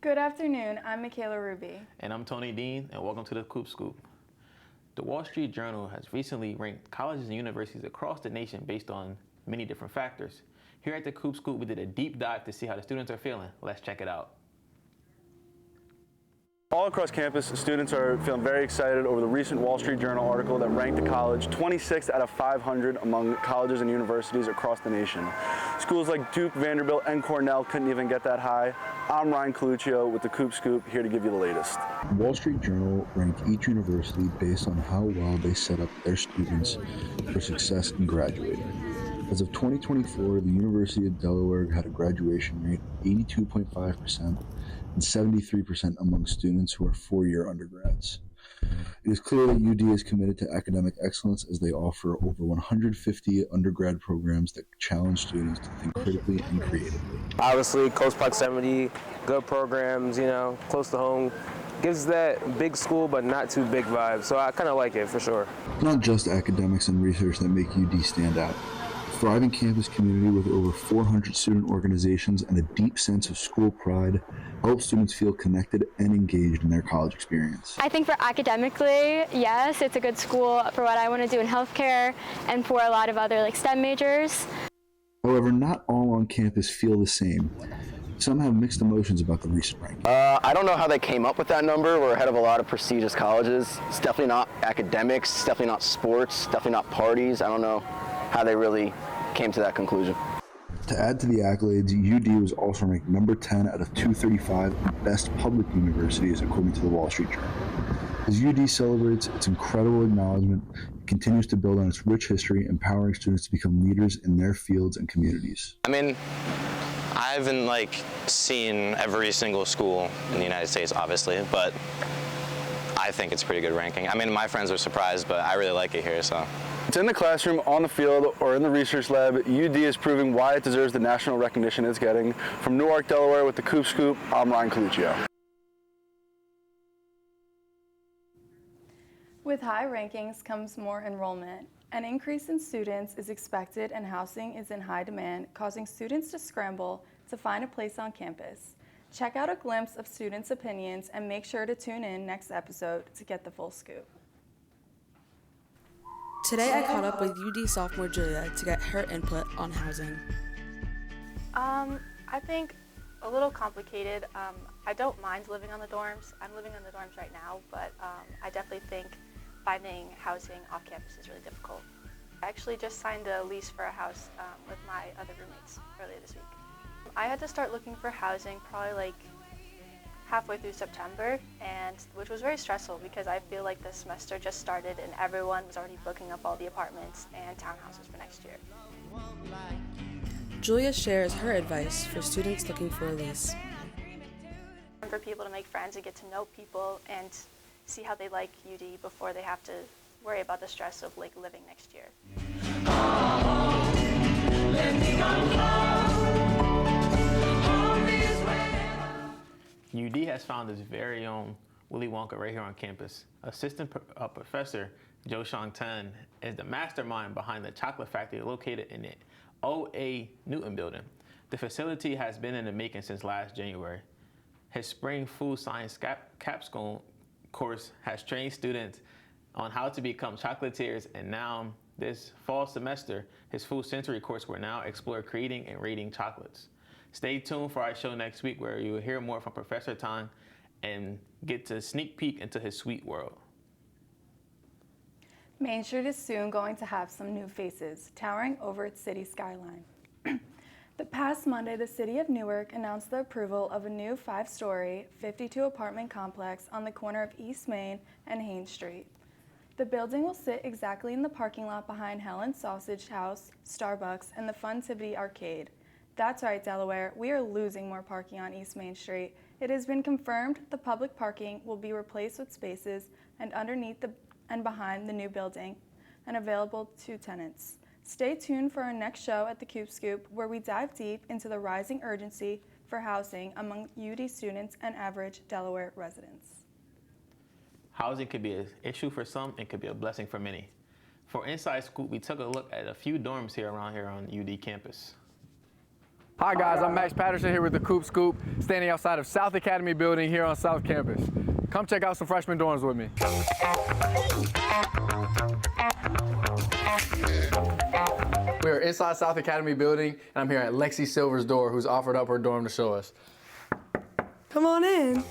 Good afternoon, I'm Michaela Ruby. And I'm Tony Dean, and welcome to the Coop Scoop. The Wall Street Journal has recently ranked colleges and universities across the nation based on many different factors. Here at the Coop Scoop, we did a deep dive to see how the students are feeling. Let's check it out. All across campus, students are feeling very excited over the recent Wall Street Journal article that ranked the college 26th out of 500 among colleges and universities across the nation. Schools like Duke, Vanderbilt, and Cornell couldn't even get that high. I'm Ryan Coluccio with the Coop Scoop, here to give you the latest. Wall Street Journal ranked each university based on how well they set up their students for success in graduating. As of 2024, the University of Delaware had a graduation rate of 82.5%. and 73% among students who are four-year undergrads. It is clear that UD is committed to academic excellence as they offer over 150 undergrad programs that challenge students to think critically and creatively. Obviously, close proximity, good programs, close to home. Gives that big school but not too big vibe, so I kind of like it for sure. It's not just academics and research that make UD stand out. A thriving campus community with over 400 student organizations and a deep sense of school pride helps students feel connected and engaged in their college experience. I think for academically, yes, it's a good school for what I want to do in healthcare and for a lot of other STEM majors. However, not all on campus feel the same. Some have mixed emotions about the recent ranking. I don't know how they came up with that number. We're ahead of a lot of prestigious colleges. It's definitely not academics, it's definitely not sports, definitely not parties. I don't know how they really came to that conclusion. To add to the accolades, UD was also ranked number 10 out of 235 best public universities according to the Wall Street Journal. As UD celebrates its incredible acknowledgement, it continues to build on its rich history, empowering students to become leaders in their fields and communities. I haven't seen every single school in the United States, obviously, but I think it's a pretty good ranking. My friends were surprised, but I really like it here, so. It's in the classroom, on the field, or in the research lab. UD is proving why it deserves the national recognition it's getting. From Newark, Delaware, with the Coop Scoop, I'm Ryan Coluccio. With high rankings comes more enrollment. An increase in students is expected and housing is in high demand, causing students to scramble to find a place on campus. Check out a glimpse of students' opinions and make sure to tune in next episode to get the full scoop. Today I caught up with UD sophomore Julia to get her input on housing. I think a little complicated. I don't mind living on the dorms. I'm living on the dorms right now, but I definitely think finding housing off campus is really difficult. I actually just signed a lease for a house with my other roommates earlier this week. I had to start looking for housing probably halfway through September, which was very stressful because I feel like the semester just started and everyone was already booking up all the apartments and townhouses for next year. Julia shares her advice for students looking for a lease. For people to make friends and get to know people and see how they like UD before they have to worry about the stress of living next year. UD has found its very own Willy Wonka right here on campus. Assistant Professor Jo Shang Tan is the mastermind behind the chocolate factory located in the O.A. Newton building. The facility has been in the making since last January. His spring food science capstone course has trained students on how to become chocolatiers, and now this fall semester, his food sensory course will now explore creating and rating chocolates. Stay tuned for our show next week where you will hear more from Professor Tan and get to sneak peek into his sweet world. Main Street is soon going to have some new faces, towering over its city skyline. The past Monday, the city of Newark announced the approval of a new 5-story, 52-apartment complex on the corner of East Main and Haynes Street. The building will sit exactly in the parking lot behind Helen's Sausage House, Starbucks, and the Funtivity Arcade. That's right, Delaware, we are losing more parking on East Main Street. It has been confirmed the public parking will be replaced with spaces and underneath and behind the new building and available to tenants. Stay tuned for our next show at the Coop Scoop, where we dive deep into the rising urgency for housing among UD students and average Delaware residents. Housing could be an issue for some and could be a blessing for many. For Inside Scoop, we took a look at a few dorms around here on UD campus. Hi guys, I'm Max Patterson here with the Coop Scoop, standing outside of South Academy building here on South Campus. Come check out some freshman dorms with me. We are inside South Academy building, and I'm here at Lexi Silver's door, who's offered up her dorm to show us. Come on in.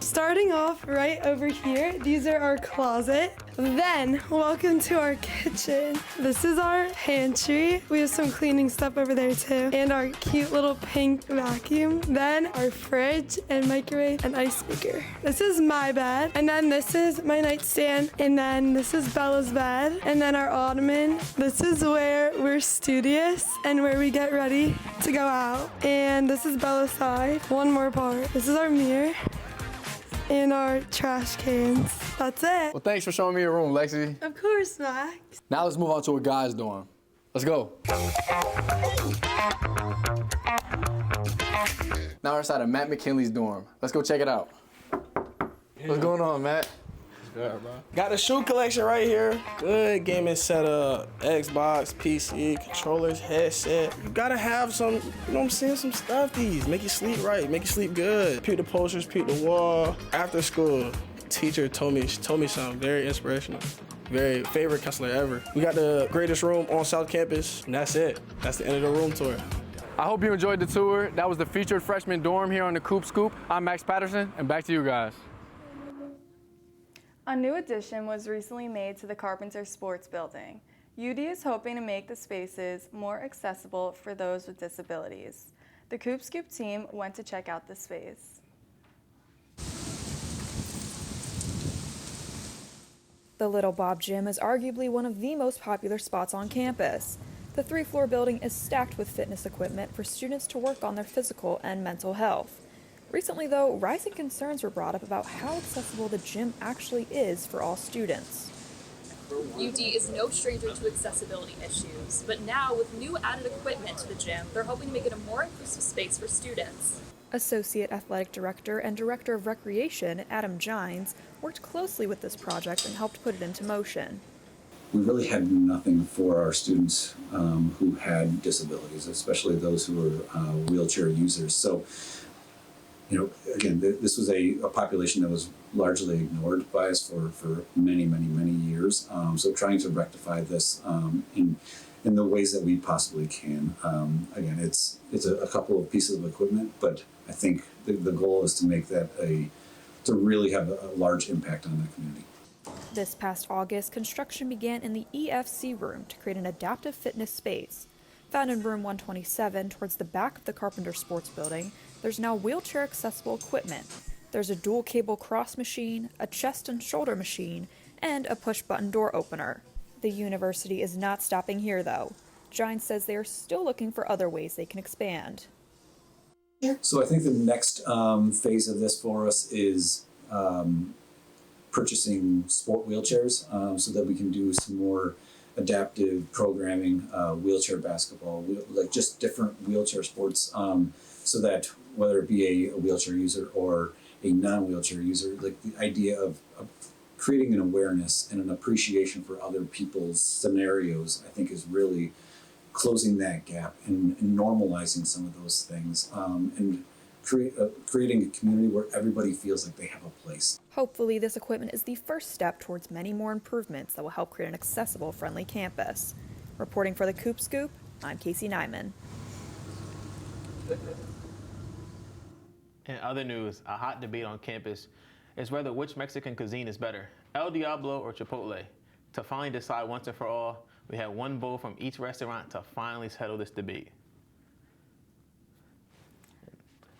Starting off right over here, these are our closet. Then, welcome to our kitchen. This is our pantry. We have some cleaning stuff over there too. And our cute little pink vacuum. Then our fridge and microwave and ice maker. This is my bed. And then this is my nightstand. And then this is Bella's bed. And then our ottoman. This is where we're studious and where we get ready to go out. And this is Bella's side. One more part. This is our mirror. And our trash cans. That's it. Well, thanks for showing me your room, Lexi. Of course, Max. Now let's move on to a guy's dorm. Let's go. Now we're inside of Matt McKinley's dorm. Let's go check it out. What's going on, Matt? Good, bro. Got a shoe collection right here. Good gaming setup, Xbox, PC, controllers, headset. You gotta have some, you know what I'm saying, some stuffies. Make you sleep right, make you sleep good. Peep the posters, peep the wall. After school, teacher told me something very inspirational. Very favorite counselor ever. We got the greatest room on South Campus, and that's it. That's the end of the room tour. I hope you enjoyed the tour. That was the featured freshman dorm here on the Coop Scoop. I'm Max Patterson, and back to you guys. A new addition was recently made to the Carpenter Sports Building. UD is hoping to make the spaces more accessible for those with disabilities. The Coop Scoop team went to check out the space. The Little Bob Gym is arguably one of the most popular spots on campus. The 3-floor building is stacked with fitness equipment for students to work on their physical and mental health. Recently, though, rising concerns were brought up about how accessible the gym actually is for all students. UD is no stranger to accessibility issues, but now with new added equipment to the gym, they're hoping to make it a more inclusive space for students. Associate Athletic Director and Director of Recreation, Adam Gines, worked closely with this project and helped put it into motion. We really had nothing for our students who had disabilities, especially those who were wheelchair users. So, you know, again, this was a population that was largely ignored by us for many years. So trying to rectify this in the ways that we possibly can. Again, it's a couple of pieces of equipment, but I think the goal is to make that to really have a large impact on the community. This past August, construction began in the EFC room to create an adaptive fitness space. Found in room 127 towards the back of the Carpenter Sports Building, there's now wheelchair-accessible equipment. There's a dual-cable cross machine, a chest and shoulder machine, and a push-button door opener. The university is not stopping here, though. Gines says they are still looking for other ways they can expand. So I think the next phase of this for us is purchasing sport wheelchairs so that we can do some more adaptive programming, wheelchair basketball, like just different wheelchair sports, so that whether it be a wheelchair user or a non-wheelchair user, like the idea of creating an awareness and an appreciation for other people's scenarios, I think is really closing that gap and normalizing some of those things, and creating a community where everybody feels like they have a place. Hopefully, this equipment is the first step towards many more improvements that will help create an accessible, friendly campus. Reporting for the Coop Scoop, I'm Casey Nyman. In other news, a hot debate on campus is whether which Mexican cuisine is better, El Diablo or Chipotle. To finally decide once and for all, we had one bowl from each restaurant to finally settle this debate.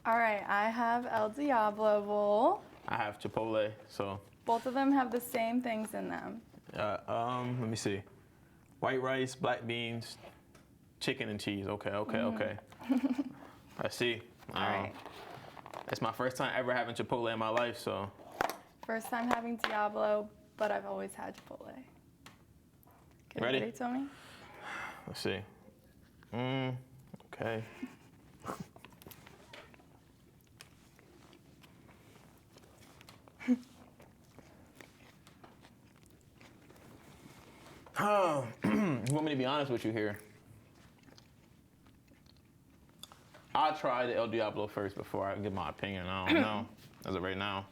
All right, I have El Diablo bowl. I have Chipotle, so. Both of them have the same things in them. Let me see. White rice, black beans, chicken and cheese. Okay. I see. All right. It's my first time ever having Chipotle in my life, so. First time having Diablo, but I've always had Chipotle. Ready, Tony? Let's see. Okay. You want me to be honest with you here? I'll try the El Diablo first before I give my opinion. I don't know as of right now.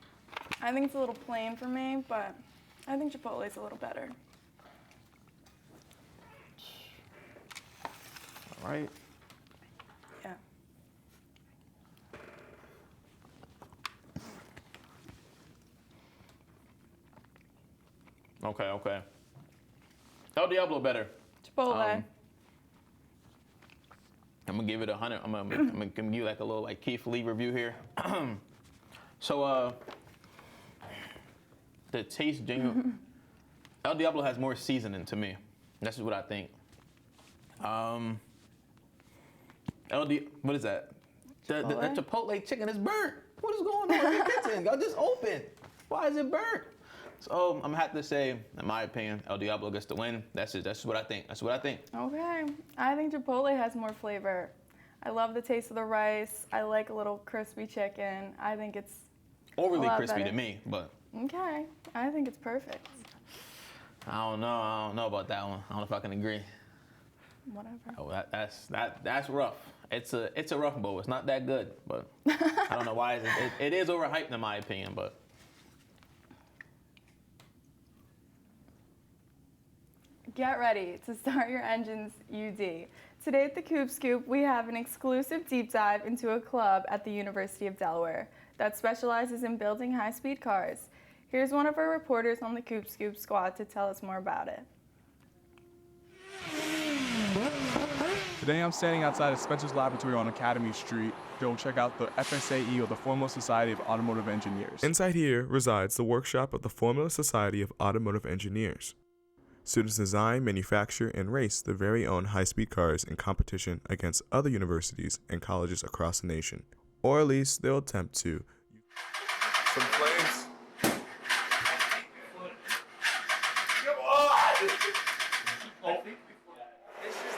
I think it's a little plain for me, but I think Chipotle's a little better. All right. Yeah. Okay. El Diablo better. Chipotle. I'm gonna give it 100. I'm gonna give you like a little like Keith Lee review here. So the taste genuine. El Diablo has more seasoning to me. That's just what I think. What is that? The Chipotle chicken is burnt. What is going on in the kitchen? Y'all just open. Why is it burnt? So I'm gonna have to say, in my opinion, El Diablo gets the win. That's it. That's what I think. Okay. I think Chipotle has more flavor. I love the taste of the rice. I like a little crispy chicken. I think it's overly a lot crispy better. to me, but Okay. I think it's perfect. I don't know about that one. I don't know if I can agree. Whatever. Oh, that's rough. It's a rough bowl. It's not that good, but I don't know why. It is overhyped in my opinion, but. Get ready to start your engines, UD. Today at the Coop Scoop, we have an exclusive deep dive into a club at the University of Delaware that specializes in building high-speed cars. Here's one of our reporters on the Coop Scoop squad to tell us more about it. Today I'm standing outside of Spencer's Laboratory on Academy Street to go check out the FSAE, or the Formula Society of Automotive Engineers. Inside here resides the workshop of the Formula Society of Automotive Engineers. Students design, manufacture, and race their very own high-speed cars in competition against other universities and colleges across the nation. Or at least they'll attempt to. Some flames.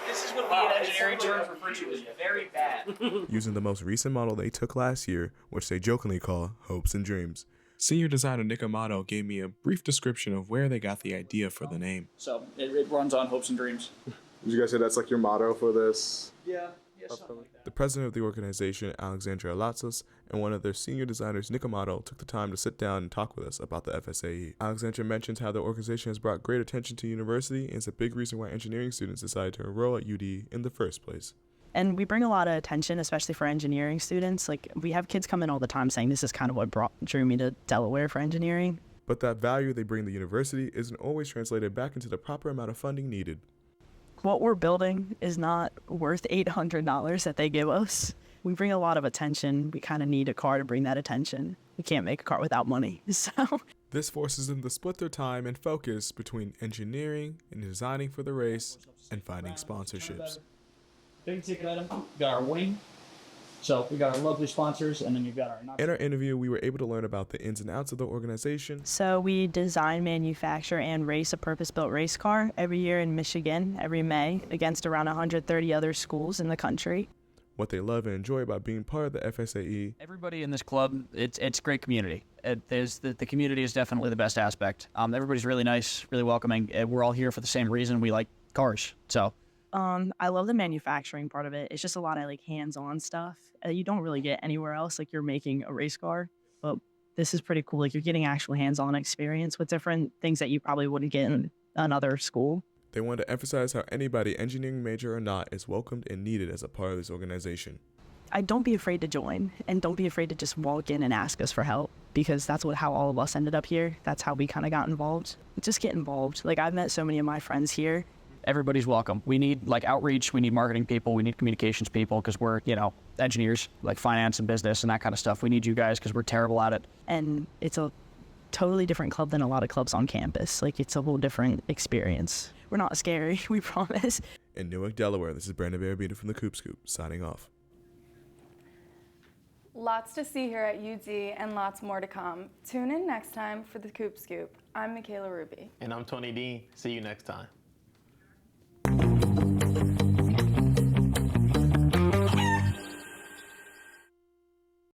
This is what we in engineering terms refer to as very bad. Using the most recent model they took last year, which they jokingly call Hopes and Dreams. Senior designer Nick Amato gave me a brief description of where they got the idea for the name. So it runs on hopes and dreams. Would you guys say that's like your motto for this? Yeah, something like that. The president of the organization, Alexandra Alatzos, and one of their senior designers, Nick Amato, took the time to sit down and talk with us about the FSAE. Alexandra mentions how the organization has brought great attention to university and is a big reason why engineering students decided to enroll at UD in the first place. And we bring a lot of attention, especially for engineering students. Like, we have kids come in all the time saying this is kind of what drew me to Delaware for engineering. But that value they bring the university isn't always translated back into the proper amount of funding needed. What we're building is not worth $800 that they give us. We bring a lot of attention. We kind of need a car to bring that attention. We can't make a car without money, so. This forces them to split their time and focus between engineering and designing for the race and finding sponsorships. Big ticket item, we got our wing. So we got our lovely sponsors, and then you've got our... In our interview, we were able to learn about the ins and outs of the organization. So we design, manufacture, and race a purpose-built race car every year in Michigan, every May, against around 130 other schools in the country. What they love and enjoy about being part of the FSAE. Everybody in this club, it's great community. The community is definitely the best aspect. Everybody's really nice, really welcoming. We're all here for the same reason. We like cars, so... I love the manufacturing part of it. It's just a lot of like hands-on stuff. You don't really get anywhere else. Like, you're making a race car, but this is pretty cool. Like, you're getting actual hands-on experience with different things that you probably wouldn't get in another school. They want to emphasize how anybody, engineering major or not, is welcomed and needed as a part of this organization. Don't be afraid to join, and don't be afraid to just walk in and ask us for help, because that's how all of us ended up here. That's how we kind of got involved. Just get involved. Like, I've met so many of my friends here. Everybody's welcome. We need like outreach, we need marketing people, we need communications people, because we're, engineers, like finance and business and that kind of stuff. We need you guys because we're terrible at it. And it's a totally different club than a lot of clubs on campus. Like, it's a whole different experience. We're not scary, we promise. In Newark, Delaware, this is Brandon Barabita from the Coop Scoop, signing off. Lots to see here at UD and lots more to come. Tune in next time for the Coop Scoop. I'm Michaela Ruby. And I'm Tony Dean. See you next time.